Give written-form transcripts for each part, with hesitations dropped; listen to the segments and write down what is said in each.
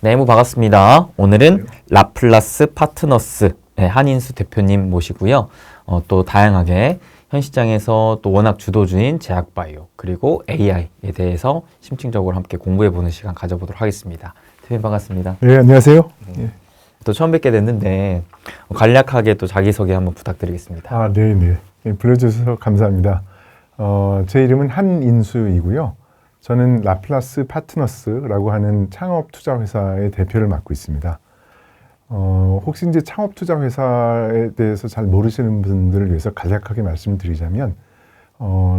네, 반갑습니다. 오늘은 라플라스 파트너스 한인수 대표님 모시고요. 또 다양하게 현 시장에서 또 워낙 주도주인 제약바이오 그리고 AI에 대해서 심층적으로 함께 공부해보는 시간 가져보도록 하겠습니다. 대표님 반갑습니다. 네, 안녕하세요. 또 처음 뵙게 됐는데 간략하게 또 자기소개 한번 부탁드리겠습니다. 네. 불러주셔서 감사합니다. 제 이름은 한인수이고요. 저는 라플라스 파트너스라고 하는 창업 투자 회사의 대표를 맡고 있습니다. 혹시 이제 창업 투자 회사에 대해서 잘 모르시는 분들을 위해서 간략하게 말씀드리자면,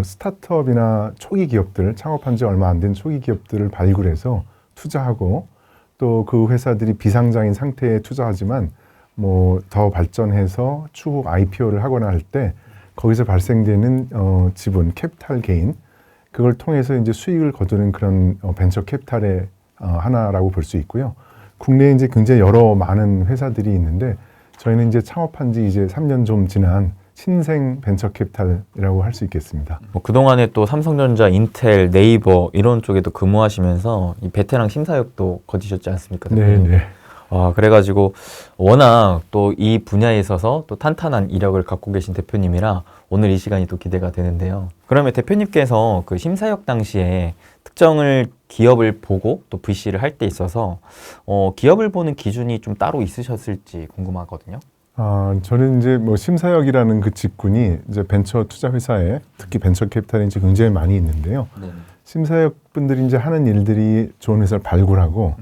스타트업이나 초기 기업들, 창업한 지 얼마 안 된 초기 기업들을 발굴해서 투자하고 또 그 회사들이 비상장인 상태에 투자하지만 뭐 더 발전해서 추후 IPO를 하거나 할 때 거기서 발생되는 지분, 캐피탈 게인, 그걸 통해서 이제 수익을 거두는 그런 벤처 캐피탈의 하나라고 볼 수 있고요. 국내에 이제 굉장히 여러 많은 회사들이 있는데 저희는 이제 창업한 지 이제 3년 좀 지난 신생 벤처 캐피탈이라고 할 수 있겠습니다. 그동안에 또 삼성전자, 인텔, 네이버 이런 쪽에도 근무하시면서 이 베테랑 심사역도 거치셨지 않습니까? 대표님? 네. 그래가지고 워낙 또 이 분야에 있어서 또 탄탄한 이력을 갖고 계신 대표님이라 오늘 이 시간이 또 기대가 되는데요. 그러면 대표님께서 그 심사역 당시에 특정을 기업을 보고 또 VC를 할 때 있어서 기업을 보는 기준이 좀 따로 있으셨을지 궁금하거든요. 저는 이제 뭐 심사역이라는 그 직군이 이제 벤처 투자 회사에 특히 벤처 캐피탈에 이제 굉장히 많이 있는데요. 네. 심사역 분들이 이제 하는 일들이 좋은 회사를 발굴하고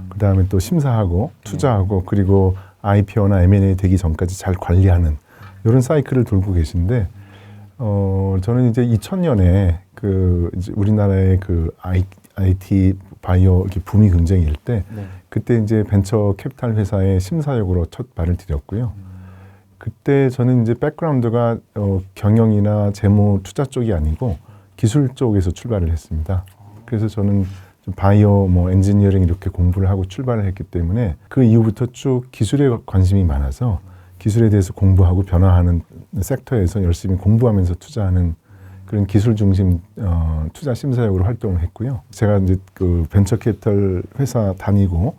그 다음에 또 심사하고 투자하고 그리고 IPO나 M&A 되기 전까지 잘 관리하는 이런 사이클을 돌고 계신데 저는 이제 2000년에 그 이제 우리나라의 그 IT 바이오 이렇게 붐이 굉장히 일 때 그때 이제 벤처 캐피탈 회사의 심사역으로 첫 발을 들였고요. 그때 저는 이제 백그라운드가 경영이나 재무 투자 쪽이 아니고 기술 쪽에서 출발을 했습니다. 그래서 저는 좀 바이오, 뭐 엔지니어링 이렇게 공부를 하고 출발을 했기 때문에 그 이후부터 쭉 기술에 관심이 많아서 기술에 대해서 공부하고 변화하는 섹터에서 열심히 공부하면서 투자하는 그런 기술 중심 투자 심사역으로 활동을 했고요. 제가 이제 그 벤처 캐피탈 회사 다니고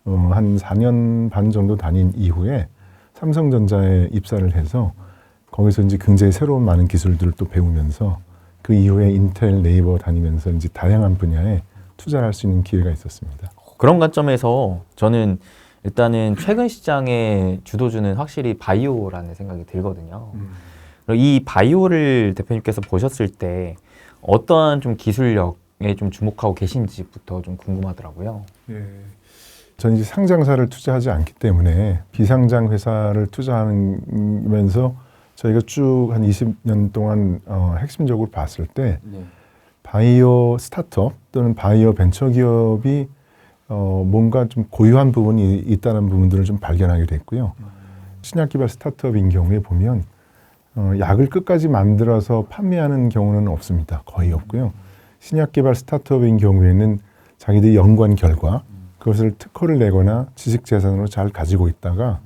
한 4년 반 정도 다닌 이후에 삼성전자에 입사를 해서 거기서 이제 굉장히 새로운 많은 기술들을 또 배우면서 그 이후에 인텔, 네이버 다니면서 이제 다양한 분야에 투자를 할 수 있는 기회가 있었습니다. 그런 관점에서 저는 일단은 최근 시장의 주도주는 확실히 바이오라는 생각이 들거든요. 이 바이오를 대표님께서 보셨을 때 어떠한 좀 기술력에 좀 주목하고 계신지부터 좀 궁금하더라고요. 저는 이제 상장사를 투자하지 않기 때문에 비상장 회사를 투자하면서 저희가 쭉 한 20년 동안 핵심적으로 봤을 때 바이오 스타트업 또는 바이오 벤처 기업이 뭔가 좀 고유한 부분이 있다는 부분들을 좀 발견하게 됐고요. 신약개발 스타트업인 경우에 보면 약을 끝까지 만들어서 판매하는 경우는 없습니다. 거의 없고요. 신약개발 스타트업인 경우에는 자기들이 연구한 결과 그것을 특허를 내거나 지식재산으로 잘 가지고 있다가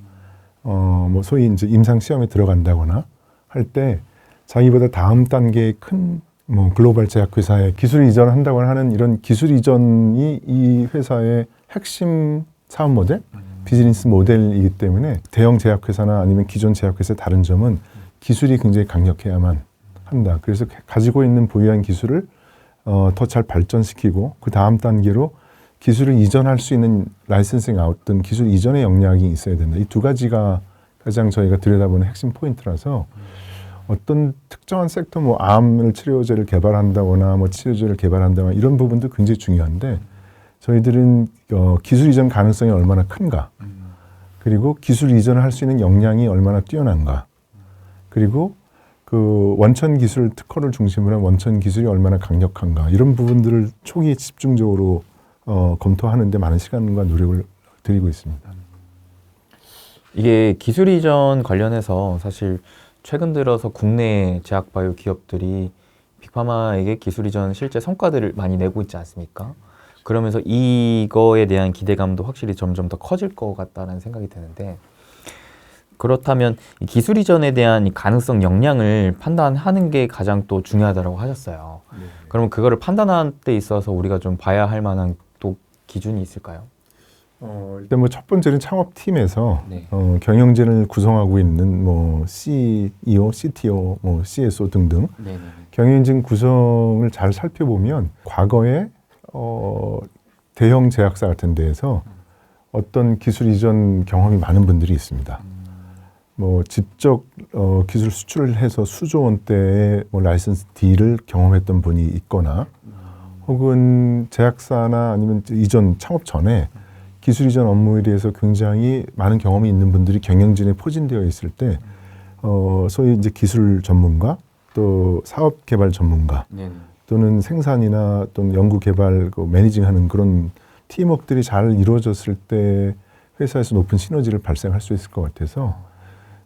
뭐 소위 이제 임상 시험에 들어간다거나 할 때 자기보다 다음 단계의 큰 뭐 글로벌 제약회사에 기술 이전한다거나 하는 이런 기술 이전이 이 회사의 핵심 사업 모델, 비즈니스 모델이기 때문에 대형 제약회사나 아니면 기존 제약회사의 다른 점은 기술이 굉장히 강력해야만 한다. 그래서 가지고 있는 보유한 기술을 더 잘 발전시키고 그 다음 단계로 기술을 이전할 수 있는 라이센싱 아웃 등 기술 이전의 역량이 있어야 된다. 이 두 가지가 가장 저희가 들여다보는 핵심 포인트라서 어떤 특정한 섹터, 뭐 암을 치료제를 개발한다거나 뭐 치료제를 개발한다거나 이런 부분도 굉장히 중요한데 저희들은 기술 이전 가능성이 얼마나 큰가, 그리고 기술 이전을 할 수 있는 역량이 얼마나 뛰어난가, 그리고 그 원천 기술 특허를 중심으로 한 원천 기술이 얼마나 강력한가, 이런 부분들을 초기에 집중적으로 검토하는 데 많은 시간과 노력을 들이고 있습니다. 이게 기술 이전 관련해서 사실 최근 들어서 국내 제약바이오 기업들이 빅파마에게 기술 이전 실제 성과들을 많이 내고 있지 않습니까? 그러면서 이거에 대한 기대감도 확실히 점점 더 커질 것 같다는 생각이 드는데, 그렇다면 이 기술 이전에 대한 이 가능성 역량을 판단하는 게 가장 또 중요하다고 하셨어요. 그러면 그거를 판단하는 데 있어서 우리가 좀 봐야 할 만한 또 기준이 있을까요? 일단 뭐 첫 번째는 창업팀에서 네. 경영진을 구성하고 있는 뭐 CEO, CTO, 뭐 CSO 등등 네네. 경영진 구성을 잘 살펴보면 과거에 대형 제약사 같은 데에서 어떤 기술 이전 경험이 많은 분들이 있습니다. 뭐 직접 기술 수출을 해서 수조 원대의 뭐 라이선스 딜을 경험했던 분이 있거나 혹은 제약사나 아니면 이전 창업 전에 기술 이전 업무에 대해서 굉장히 많은 경험이 있는 분들이 경영진에 포진되어 있을 때 소위 이제 기술 전문가 또 사업 개발 전문가 네네. 또는 생산이나 또는 연구 개발 그 매니징하는 그런 팀워크들이 잘 이루어졌을 때 회사에서 높은 시너지를 발생할 수 있을 것 같아서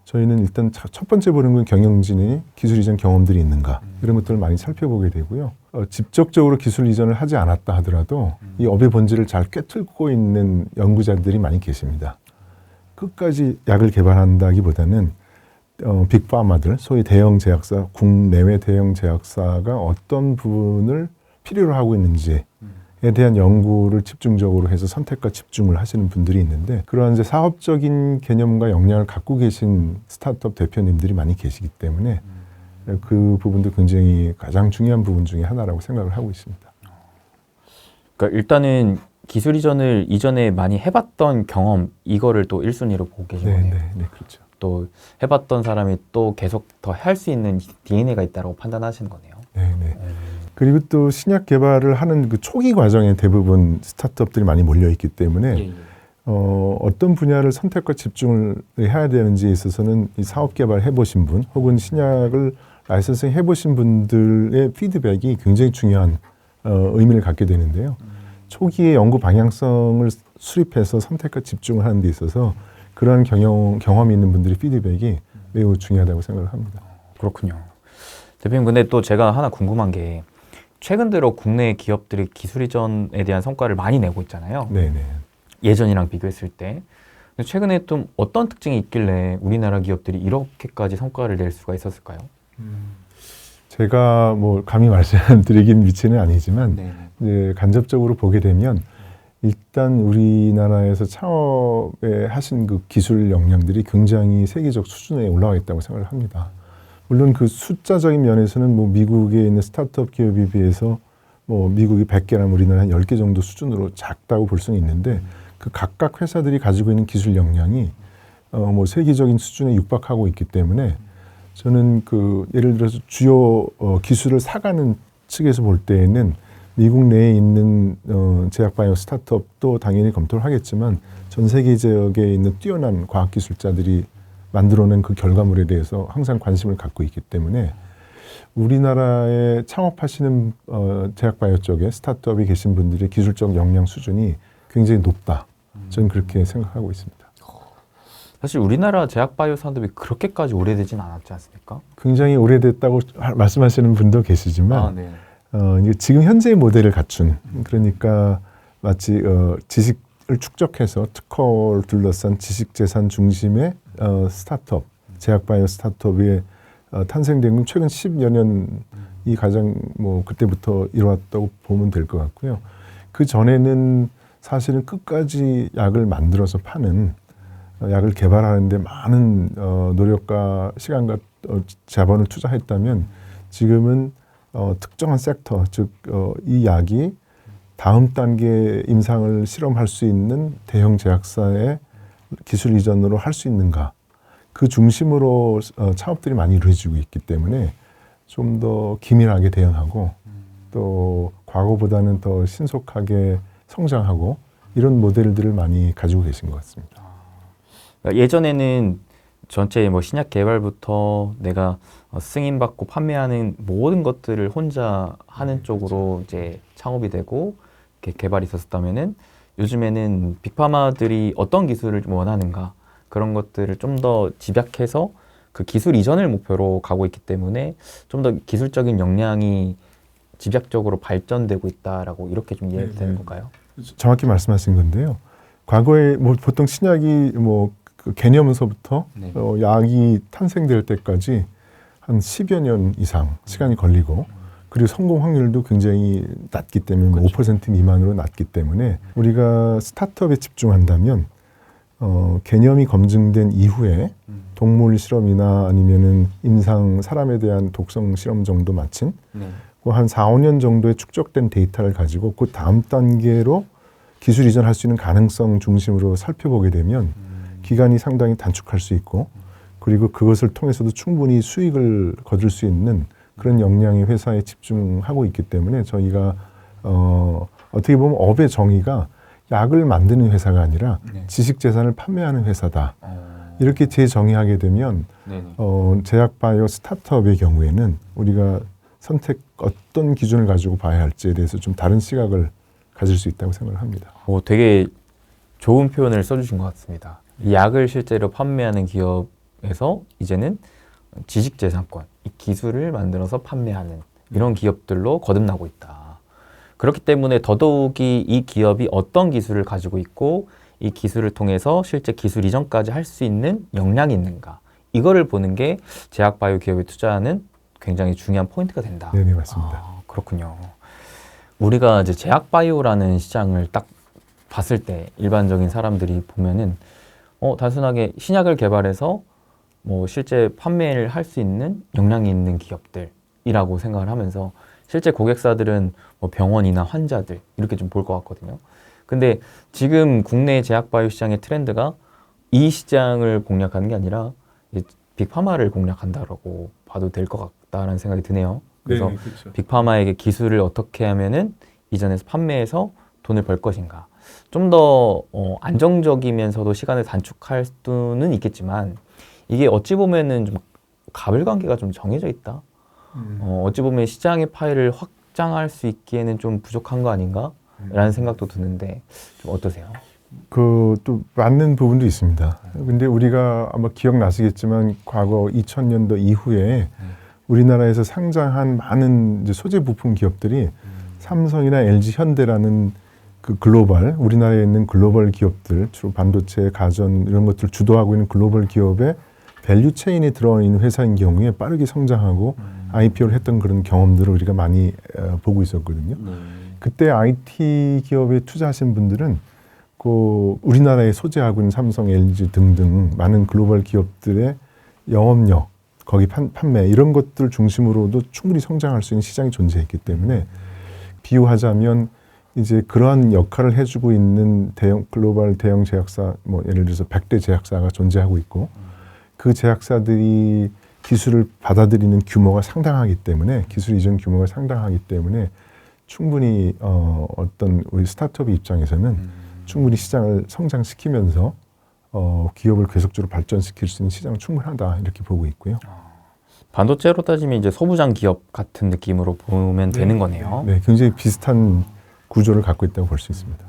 저희는 일단 첫 번째 보는 건 경영진이 기술 이전 경험들이 있는가 이런 것들을 많이 살펴보게 되고요. 직접적으로 기술 이전을 하지 않았다 하더라도 이 업의 본질을 잘 꿰뚫고 있는 연구자들이 많이 계십니다. 끝까지 약을 개발한다기보다는 빅파마들, 소위 대형 제약사, 국내외 대형 제약사가 어떤 부분을 필요로 하고 있는지에 대한 연구를 집중적으로 해서 선택과 집중을 하시는 분들이 있는데 그러한 이제 사업적인 개념과 역량을 갖고 계신 스타트업 대표님들이 많이 계시기 때문에 그 부분도 굉장히 가장 중요한 부분 중에 하나라고 생각을 하고 있습니다. 그러니까 일단은 기술 이전을 이전에 많이 해봤던 경험 이거를 또 1순위로 보고 계신 거네요. 네, 그렇죠. 또 해봤던 사람이 또 계속 더 할 수 있는 DNA가 있다고 판단하시는 거네요. 네. 그리고 또 신약 개발을 하는 그 초기 과정에 대부분 스타트업들이 많이 몰려 있기 때문에 어떤 분야를 선택과 집중을 해야 되는지에 있어서는 이 사업 개발 해보신 분 혹은 신약을 라이선싱 해보신 분들의 피드백이 굉장히 중요한 의미를 갖게 되는데요. 초기에 연구 방향성을 수립해서 선택과 집중을 하는 데 있어서 그러한 경험이 있는 분들의 피드백이 매우 중요하다고 생각을 합니다. 그렇군요. 대표님 근데 또 제가 하나 궁금한 게 최근 들어 국내 기업들이 기술 이전에 대한 성과를 많이 내고 있잖아요. 네네. 예전이랑 비교했을 때. 근데 최근에 좀 어떤 특징이 있길래 우리나라 기업들이 이렇게까지 성과를 낼 수가 있었을까요? 제가 뭐 감히 말씀드리긴 위치는 아니지만 이제 간접적으로 보게 되면 일단 우리나라에서 창업에 하신 그 기술 역량들이 굉장히 세계적 수준에 올라와 있다고 생각을 합니다. 물론 그 숫자적인 면에서는 뭐 미국에 있는 스타트업 기업에 비해서 뭐 미국이 100개라면 우리나라 한 10개 정도 수준으로 작다고 볼 수는 있는데 그 각각 회사들이 가지고 있는 기술 역량이 뭐 세계적인 수준에 육박하고 있기 때문에 저는 그 예를 들어서 주요 기술을 사가는 측에서 볼 때에는 미국 내에 있는 제약 바이오 스타트업도 당연히 검토를 하겠지만 전 세계적에 있는 뛰어난 과학기술자들이 만들어낸 그 결과물에 대해서 항상 관심을 갖고 있기 때문에 우리나라에 창업하시는 제약 바이오 쪽에 스타트업이 계신 분들의 기술적 역량 수준이 굉장히 높다. 저는 그렇게 생각하고 있습니다. 사실 우리나라 제약 바이오 산업이 그렇게까지 오래되진 않았지 않습니까? 굉장히 오래됐다고 말씀하시는 분도 계시지만 이게 지금 현재의 모델을 갖춘 그러니까 마치 지식을 축적해서 특허를 둘러싼 지식재산 중심의 스타트업, 제약 바이오 스타트업이 탄생된 건 최근 10여 년이 가장 뭐 그때부터 이루어졌다고 보면 될 것 같고요. 그 전에는 사실은 끝까지 약을 만들어서 파는 약을 개발하는데 많은 노력과 시간과 자본을 투자했다면 지금은 특정한 섹터, 즉 이 약이 다음 단계 임상을 실험할 수 있는 대형 제약사의 기술 이전으로 할 수 있는가 그 중심으로 창업들이 많이 이루어지고 있기 때문에 좀 더 기민하게 대응하고 또 과거보다는 더 신속하게 성장하고 이런 모델들을 많이 가지고 계신 것 같습니다. 예전에는 전체 뭐 신약 개발부터 내가 승인 받고 판매하는 모든 것들을 혼자 하는 쪽으로 이제 창업이 되고 이렇게 개발이 있었다면은 요즘에는 빅파마들이 어떤 기술을 원하는가 그런 것들을 좀 더 집약해서 그 기술 이전을 목표로 가고 있기 때문에 좀 더 기술적인 역량이 집약적으로 발전되고 있다라고 이렇게 좀 이해되는 건가요? 정확히 말씀하신 건데요. 과거에 뭐 보통 신약이 뭐 그 개념에서부터 약이 탄생될 때까지 한 10여 년 이상 시간이 걸리고 그리고 성공 확률도 굉장히 낮기 때문에 그렇죠. 5% 미만으로 낮기 때문에 우리가 스타트업에 집중한다면 개념이 검증된 이후에 동물 실험이나 아니면은 임상 사람에 대한 독성 실험 정도 마친 네. 한 4, 5년 정도의 축적된 데이터를 가지고 그 다음 단계로 기술 이전할 수 있는 가능성 중심으로 살펴보게 되면 기간이 상당히 단축할 수 있고 그리고 그것을 통해서도 충분히 수익을 거둘 수 있는 그런 역량의 회사에 집중하고 있기 때문에 저희가 어떻게 보면 업의 정의가 약을 만드는 회사가 아니라 네. 지식 재산을 판매하는 회사다. 이렇게 재정의하게 되면 제약 바이오 스타트업의 경우에는 우리가 어떤 기준을 가지고 봐야 할지에 대해서 좀 다른 시각을 가질 수 있다고 생각을 합니다. 되게 좋은 표현을 써주신 것 같습니다. 이 약을 실제로 판매하는 기업에서 이제는 지식재산권, 이 기술을 만들어서 판매하는 이런 기업들로 거듭나고 있다. 그렇기 때문에 더더욱이 이 기업이 어떤 기술을 가지고 있고 이 기술을 통해서 실제 기술 이전까지 할 수 있는 역량이 있는가, 이거를 보는 게 제약 바이오 기업에 투자하는 굉장히 중요한 포인트가 된다. 네, 맞습니다. 그렇군요. 우리가 이제 제약 바이오라는 시장을 딱 봤을 때 일반적인 사람들이 보면은 단순하게 신약을 개발해서 뭐 실제 판매를 할 수 있는 역량이 있는 기업들이라고 생각을 하면서 실제 고객사들은 뭐 병원이나 환자들 이렇게 좀 볼 것 같거든요. 근데 지금 국내 제약 바이오 시장의 트렌드가 이 시장을 공략하는 게 아니라 이제 빅파마를 공략한다라고 봐도 될 것 같다라는 생각이 드네요. 그래서 네, 그렇죠. 빅파마에게 기술을 어떻게 하면은 이전에서 판매해서 돈을 벌 것인가. 좀 더 안정적이면서도 시간을 단축할 수는 있겠지만 이게 어찌 보면은 좀 가불관계가 좀 정해져 있다. 어찌 보면 시장의 파일을 확장할 수 있기에는 좀 부족한 거 아닌가? 라는 생각도 드는데 좀 어떠세요? 또 맞는 부분도 있습니다. 근데 우리가 아마 기억나시겠지만 과거 2000년도 이후에 우리나라에서 상장한 많은 이제 소재 부품 기업들이 삼성이나 LG 현대라는 그 글로벌, 우리나라에 있는 글로벌 기업들, 주로 반도체, 가전 이런 것들을 주도하고 있는 글로벌 기업의 밸류 체인에 들어있는 회사인 경우에 빠르게 성장하고 IPO를 했던 그런 경험들을 우리가 많이 보고 있었거든요. 그때 IT 기업에 투자하신 분들은 그 우리나라에 소재하고 있는 삼성, LG 등등 많은 글로벌 기업들의 영업력, 거기 판매 이런 것들 중심으로도 충분히 성장할 수 있는 시장이 존재했기 때문에 비유하자면 이제 그러한 역할을 해주고 있는 글로벌 대형 제약사, 뭐 예를 들어서 100대 제약사가 존재하고 있고 그 제약사들이 기술을 받아들이는 규모가 상당하기 때문에 기술 이전 규모가 상당하기 때문에 충분히 어떤 우리 스타트업 입장에서는 충분히 시장을 성장시키면서 기업을 계속적으로 발전시킬 수 있는 시장은 충분하다 이렇게 보고 있고요. 반도체로 따지면 이제 소부장 기업 같은 느낌으로 보면 되는 거네요. 네, 굉장히 비슷한 구조를 갖고 있다고 볼 수 있습니다.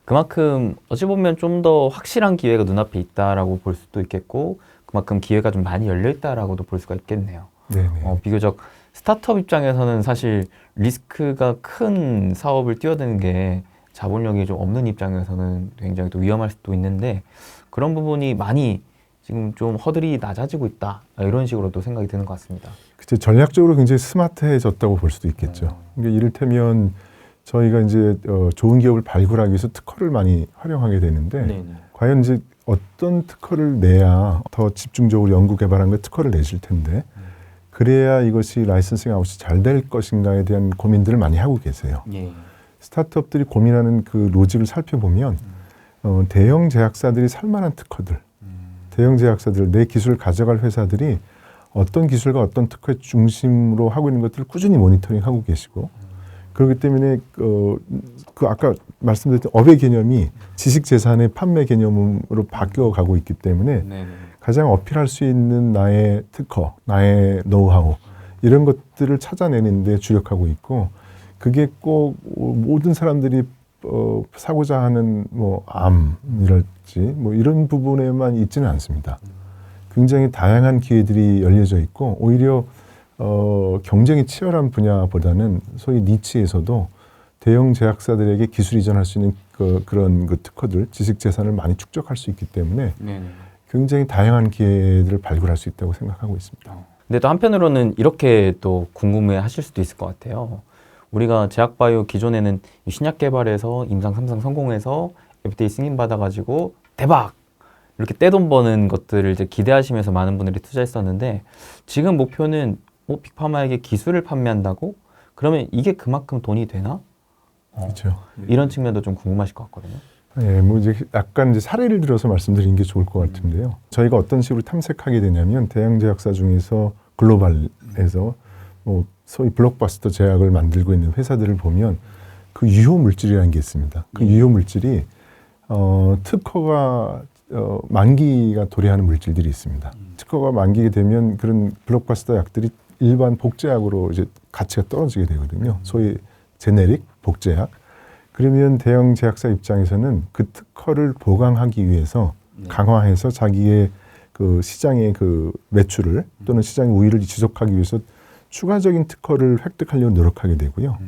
그만큼 어찌 보면 좀 더 확실한 기회가 눈앞에 있다라고 볼 수도 있겠고 그만큼 기회가 좀 많이 열려 있다라고도 볼 수가 있겠네요. 네. 비교적 스타트업 입장에서는 사실 리스크가 큰 사업을 뛰어드는 게 자본력이 좀 없는 입장에서는 굉장히 또 위험할 수도 있는데 그런 부분이 많이 지금 좀 허들이 낮아지고 있다 이런 식으로도 생각이 드는 것 같습니다. 그쵸, 전략적으로 굉장히 스마트해졌다고 볼 수도 있겠죠. 그러니까 이를테면 저희가 이제 좋은 기업을 발굴하기 위해서 특허를 많이 활용하게 되는데 과연 이제 어떤 특허를 내야 더 집중적으로 연구 개발한 거 특허를 내실 텐데 그래야 이것이 라이선싱 아웃이 잘 될 것인가에 대한 고민들을 많이 하고 계세요. 스타트업들이 고민하는 그 로직을 살펴보면 대형 제약사들이 살만한 특허들, 대형 제약사들, 내 기술을 가져갈 회사들이 어떤 기술과 어떤 특허의 중심으로 하고 있는 것들을 꾸준히 모니터링하고 계시고 그렇기 때문에 그 아까 말씀드렸던 업의 개념이 지식재산의 판매 개념으로 바뀌어가고 있기 때문에 가장 어필할 수 있는 나의 특허, 나의 노하우 이런 것들을 찾아내는 데 주력하고 있고 그게 꼭 모든 사람들이 사고자 하는 뭐 암이랄지 뭐 이런 부분에만 있지는 않습니다. 굉장히 다양한 기회들이 열려져 있고 오히려 경쟁이 치열한 분야보다는 소위 니치에서도 대형 제약사들에게 기술 이전할 수 있는 그런 특허들, 지식 재산을 많이 축적할 수 있기 때문에 굉장히 다양한 기회들을 발굴할 수 있다고 생각하고 있습니다. 근데 또 한편으로는 이렇게 또 궁금해 하실 수도 있을 것 같아요. 우리가 제약바이오 기존에는 이 신약 개발해서 임상 3상 성공해서 FDA 승인 받아가지고 대박! 이렇게 떼돈 버는 것들을 이제 기대하시면서 많은 분들이 투자했었는데 지금 목표는 빅파마에게 기술을 판매한다고? 그러면 이게 그만큼 돈이 되나? 그렇죠. 이런 측면도 좀 궁금하실 것 같거든요. 예, 뭐 이제 약간 이제 사례를 들어서 말씀드리는 게 좋을 것 같은데요. 저희가 어떤 식으로 탐색하게 되냐면 대형 제약사 중에서 글로벌에서 뭐 소위 블록버스터 제약을 만들고 있는 회사들을 보면 그 유효 물질이라는 게 있습니다. 그 유효 물질이 특허가 만기가 도래하는 물질들이 있습니다. 특허가 만기게 되면 그런 블록버스터 약들이 일반 복제약으로 이제 가치가 떨어지게 되거든요. 소위 제네릭 복제약. 그러면 대형 제약사 입장에서는 그 특허를 보강하기 위해서 강화해서 자기의 그 시장의 그 매출을 또는 시장의 우위를 지속하기 위해서 추가적인 특허를 획득하려고 노력하게 되고요.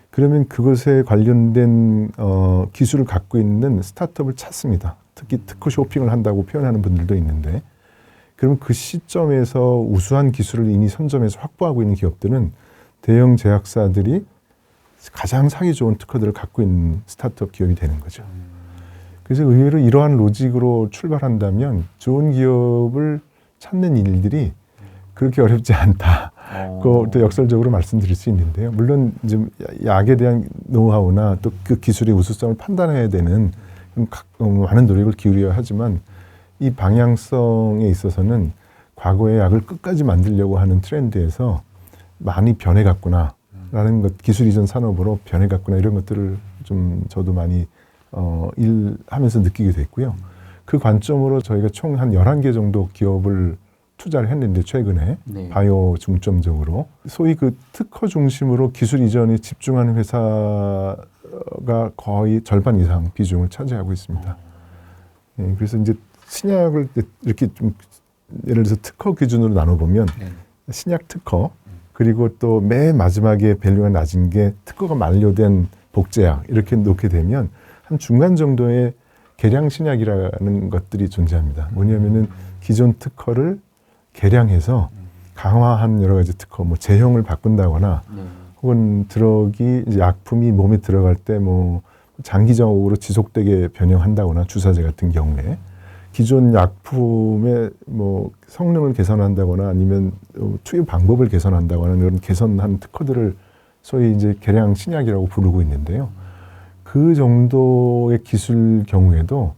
그러면 그것에 관련된 기술을 갖고 있는 스타트업을 찾습니다. 특히 특허 쇼핑을 한다고 표현하는 분들도 있는데, 그러면 그 시점에서 우수한 기술을 이미 선점해서 확보하고 있는 기업들은 대형 제약사들이 가장 사기 좋은 특허들을 갖고 있는 스타트업 기업이 되는 거죠. 그래서 의외로 이러한 로직으로 출발한다면 좋은 기업을 찾는 일들이 그렇게 어렵지 않다. 그것도 역설적으로 말씀드릴 수 있는데요. 물론 이제 약에 대한 노하우나 또 그 기술의 우수성을 판단해야 되는 많은 노력을 기울여야 하지만 이 방향성에 있어서는 과거의 약을 끝까지 만들려고 하는 트렌드에서 많이 변해갔구나. 라는 것, 기술 이전 산업으로 변해갔구나 이런 것들을 좀 저도 많이 일하면서 느끼게 됐고요. 그 관점으로 저희가 총 한 11개 정도 기업을 투자를 했는데 최근에 바이오 중점적으로 소위 그 특허 중심으로 기술 이전에 집중하는 회사가 거의 절반 이상 비중을 차지하고 있습니다. 예, 그래서 이제 신약을 이렇게 좀 예를 들어서 특허 기준으로 나눠보면 신약 특허 그리고 또 맨 마지막에 밸류가 낮은 게 특허가 만료된 복제약 이렇게 놓게 되면 한 중간 정도의 개량 신약이라는 것들이 존재합니다. 뭐냐면은 기존 특허를 개량해서 강화한 여러 가지 특허, 뭐 제형을 바꾼다거나 혹은 드럭이 이제 약품이 몸에 들어갈 때 뭐 장기적으로 지속되게 변형한다거나 주사제 같은 경우에 기존 약품의 뭐 성능을 개선한다거나 아니면 투여 방법을 개선한다거나 이런 개선한 특허들을 소위 이제 개량 신약이라고 부르고 있는데요. 그 정도의 기술 경우에도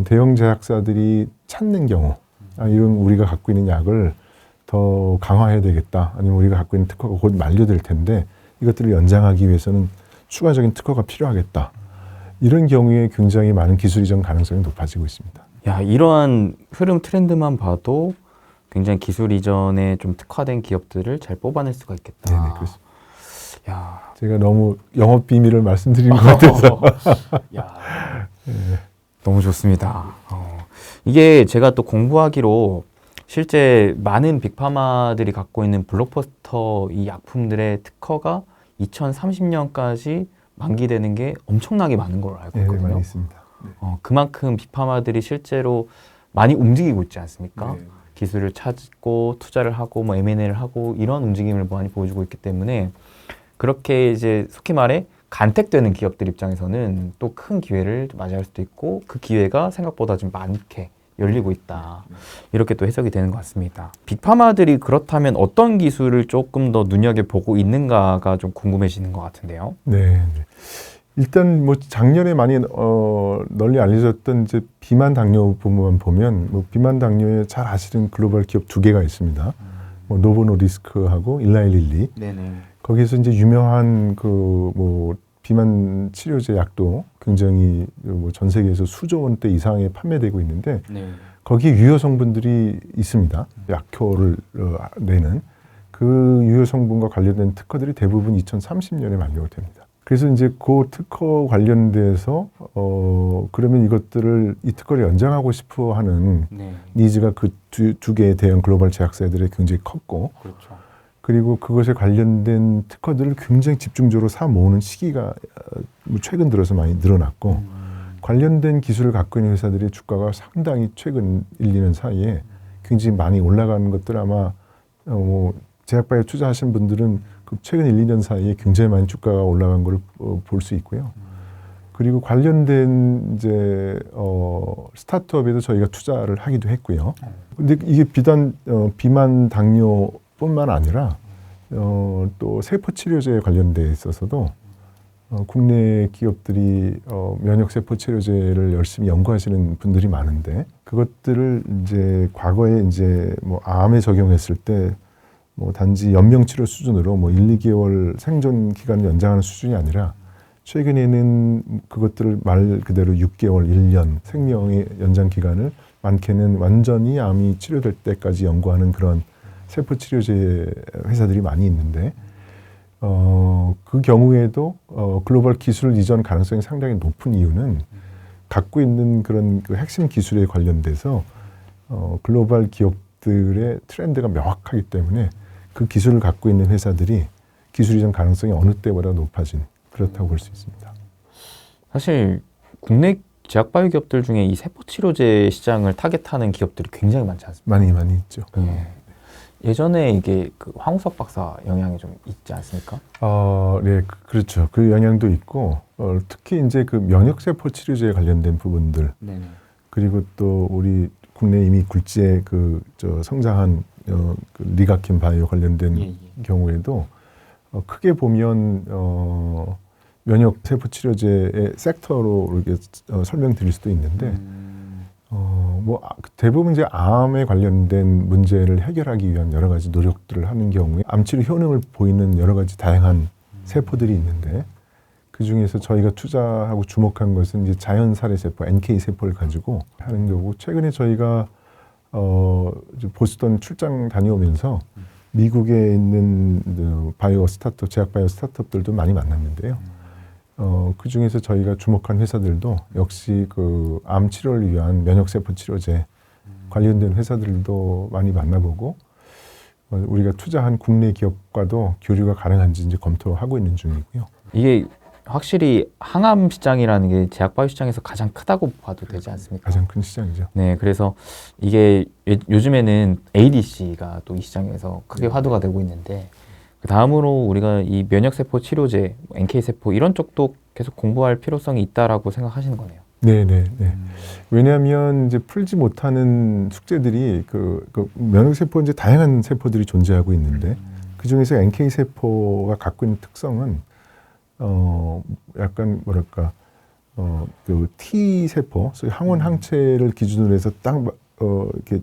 대형 제약사들이 찾는 경우, 이런 우리가 갖고 있는 약을 더 강화해야 되겠다. 아니면 우리가 갖고 있는 특허가 곧 만료될 텐데 이것들을 연장하기 위해서는 추가적인 특허가 필요하겠다. 이런 경우에 굉장히 많은 기술 이전 가능성이 높아지고 있습니다. 야, 이러한 흐름 트렌드만 봐도 굉장히 기술 이전에 좀 특화된 기업들을 잘 뽑아낼 수가 있겠다. 네네, 그렇습니다. 야, 제가 너무 영업 비밀을 말씀드린 것 같아서. 야, 너무 좋습니다. 이게 제가 또 공부하기로 실제 많은 빅파마들이 갖고 있는 블록버스터 이 약품들의 특허가 2030년까지 만기되는 게 엄청나게 많은 걸로 알고 네, 있거든요. 많이 있습니다. 네. 그만큼 빅파마들이 실제로 많이 움직이고 있지 않습니까? 네. 기술을 찾고 투자를 하고 뭐 M&A를 하고 이런 움직임을 많이 보여주고 있기 때문에 그렇게 이제 속히 말해 간택되는 기업들 입장에서는 또 큰 기회를 맞이할 수도 있고 그 기회가 생각보다 좀 많게 열리고 있다. 이렇게 또 해석이 되는 것 같습니다. 빅파마들이 그렇다면 어떤 기술을 조금 더 눈여겨보고 있는가가 좀 궁금해지는 것 같은데요. 네. 일단 뭐 작년에 많이 널리 알려졌던 이제 비만 당뇨 부분만 보면 뭐 비만 당뇨에 잘 아시는 글로벌 기업 2개가 있습니다. 뭐 노보노디스크하고 일라이릴리. 네네. 거기에서 이제 유명한 그 뭐 비만 치료제 약도 굉장히 뭐 전 세계에서 수조 원대 이상에 판매되고 있는데 네. 거기에 유효 성분들이 있습니다. 약효를 내는 그 유효 성분과 관련된 특허들이 대부분 2030년에 만료가 됩니다. 그래서 이제 그 특허 관련돼서 그러면 이것들을 이 특허를 연장하고 싶어 하는 니즈가 그 두 개의 대형 글로벌 제약사들이 굉장히 컸고 그렇죠. 그리고 그것에 관련된 특허들을 굉장히 집중적으로 사 모으는 시기가 최근 들어서 많이 늘어났고 관련된 기술을 갖고 있는 회사들의 주가가 상당히 최근 1, 2년 사이에 굉장히 많이 올라가는 것들 아마 제약바이오 투자하신 분들은 그 최근 1, 2년 사이에 굉장히 많이 주가가 올라간 걸 볼 수 있고요. 그리고 관련된 이제 스타트업에도 저희가 투자를 하기도 했고요. 근데 이게 비단 비만 당뇨뿐만 아니라 또 세포 치료제에 관련돼 있어서도 국내 기업들이 면역 세포 치료제를 열심히 연구하시는 분들이 많은데 그것들을 이제 과거에 이제 뭐 암에 적용했을 때 뭐 단지 연명 치료 수준으로 뭐 1, 2개월 생존 기간을 연장하는 수준이 아니라 최근에는 그것들을 말 그대로 6개월, 1년 생명의 연장 기간을 많게는 완전히 암이 치료될 때까지 연구하는 그런 세포 치료제 회사들이 많이 있는데 그 경우에도 글로벌 기술 이전 가능성이 상당히 높은 이유는 갖고 있는 그런 그 핵심 기술에 관련돼서 글로벌 기업들의 트렌드가 명확하기 때문에 그 기술을 갖고 있는 회사들이 기술 이전 가능성이 어느 때보다 높아진 그렇다고 볼 수 있습니다. 사실 국내 제약바이오 기업들 중에 이 세포 치료제 시장을 타겟하는 기업들이 굉장히 많지 않습니까? 많이 있죠. 네. 예전에 이게 그 황우석 박사 영향이 좀 있지 않습니까? 네, 그렇죠. 그 영향도 있고 특히 이제 그 면역 세포 치료제에 관련된 부분들 네네. 그리고 또 우리 국내 이미 굴지에 성장한 그 리가킨 바이오 관련된 경우에도 크게 보면 면역 세포 치료제의 섹터로 이렇게 설명드릴 수도 있는데 대부분 이제 암에 관련된 문제를 해결하기 위한 여러 가지 노력들을 하는 경우에 암 치료 효능을 보이는 여러 가지 다양한 세포들이 있는데 그 중에서 저희가 투자하고 주목한 것은 이제 자연 살해 세포 NK 세포를 가지고 하는 거고 최근에 저희가 보스턴 출장 다녀오면서 미국에 있는 바이오 스타트업, 제약 바이오 스타트업들도 많이 만났는데요. 그 중에서 저희가 주목한 회사들도 역시 그 암 치료를 위한 면역 세포 치료제 관련된 회사들도 많이 만나보고 우리가 투자한 국내 기업과도 교류가 가능한지 이제 검토하고 있는 중이고요. 이게 확실히 항암 시장이라는 게 제약바이오 시장에서 가장 크다고 봐도 되지 않습니까? 가장 큰 시장이죠. 네, 그래서 이게 요즘에는 ADC가 또 이 시장에서 크게 화두가 되고 있는데 그 다음으로 우리가 이 면역세포 치료제, NK세포 이런 쪽도 계속 공부할 필요성이 있다라고 생각하시는 거네요. 네. 왜냐하면 이제 풀지 못하는 숙제들이 그 면역세포 이제 다양한 세포들이 존재하고 있는데 그 중에서 NK세포가 갖고 있는 특성은 약간 뭐랄까 그 T 세포, 소위 항원 항체를 기준으로 해서 이렇게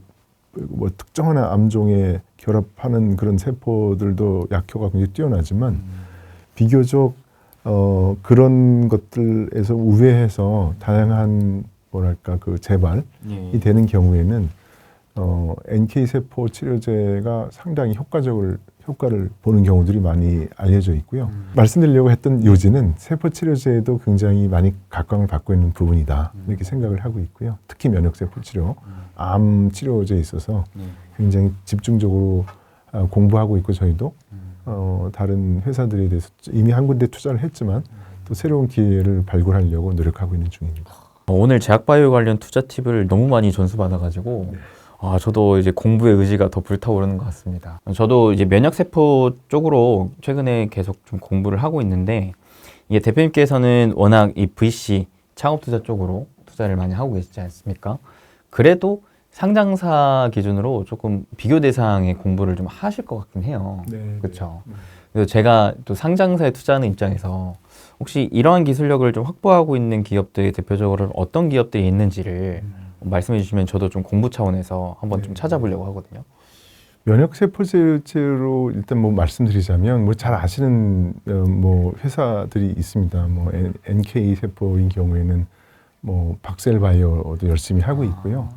뭐 특정한 암종에 결합하는 그런 세포들도 약효가 굉장히 뛰어나지만 비교적 그런 것들에서 우회해서 다양한 뭐랄까 그 재발이 되는 경우에는 NK 세포 치료제가 상당히 효과를 보는 경우들이 많이 알려져 있고요. 말씀드리려고 했던 요지는 세포 치료제에도 굉장히 많이 각광을 받고 있는 부분이다 이렇게 생각을 하고 있고요. 특히 면역 세포 치료, 암 치료제에 있어서 굉장히 집중적으로 공부하고 있고 저희도 다른 회사들에 대해서 이미 한 군데 투자를 했지만 또 새로운 기회를 발굴하려고 노력하고 있는 중입니다. 오늘 제약바이오 관련 투자 팁을 너무 많이 전수받아가지고 저도 이제 공부의 의지가 더 불타오르는 것 같습니다. 저도 이제 면역세포 쪽으로 최근에 계속 좀 공부를 하고 있는데 이게 대표님께서는 워낙 이 VC 창업투자 쪽으로 투자를 많이 하고 계시지 않습니까? 그래도 상장사 기준으로 조금 비교 대상의 공부를 좀 하실 것 같긴 해요. 그렇죠. 그래서 제가 또 상장사에 투자하는 입장에서 혹시 이러한 기술력을 좀 확보하고 있는 기업들이 대표적으로 어떤 기업들이 있는지를 말씀해 주시면 저도 좀 공부 차원에서 한번 좀 찾아보려고 하거든요. 면역세포제로 일단 뭐 말씀드리자면 뭐 잘 아시는 뭐 회사들이 있습니다. 뭐 NK 세포인 경우에는 뭐 박셀바이오도 열심히 하고 있고요.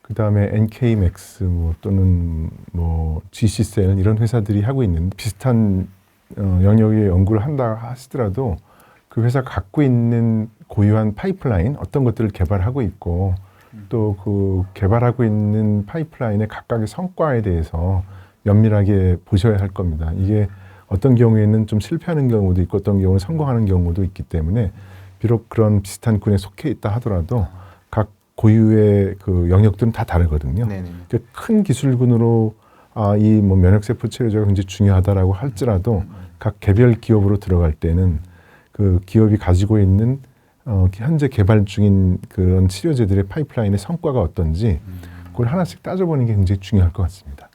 그 다음에 NK맥스 뭐 또는 뭐 GC셀 이런 회사들이 하고 있는 비슷한 영역의 연구를 한다 하시더라도 그 회사 갖고 있는 고유한 파이프라인 어떤 것들을 개발하고 있고 또 그 개발하고 있는 파이프라인의 각각의 성과에 대해서 면밀하게 보셔야 할 겁니다. 이게 어떤 경우에는 좀 실패하는 경우도 있고 어떤 경우는 성공하는 경우도 있기 때문에 비록 그런 비슷한 군에 속해 있다 하더라도 각 고유의 그 영역들은 다 다르거든요. 큰 기술군으로 이 뭐 면역세포 치료제가 굉장히 중요하다라고 할지라도 각 개별 기업으로 들어갈 때는 그 기업이 가지고 있는 현재 개발 중인 그런 치료제들의 파이프라인의 성과가 어떤지 그걸 하나씩 따져보는 게 굉장히 중요할 것 같습니다.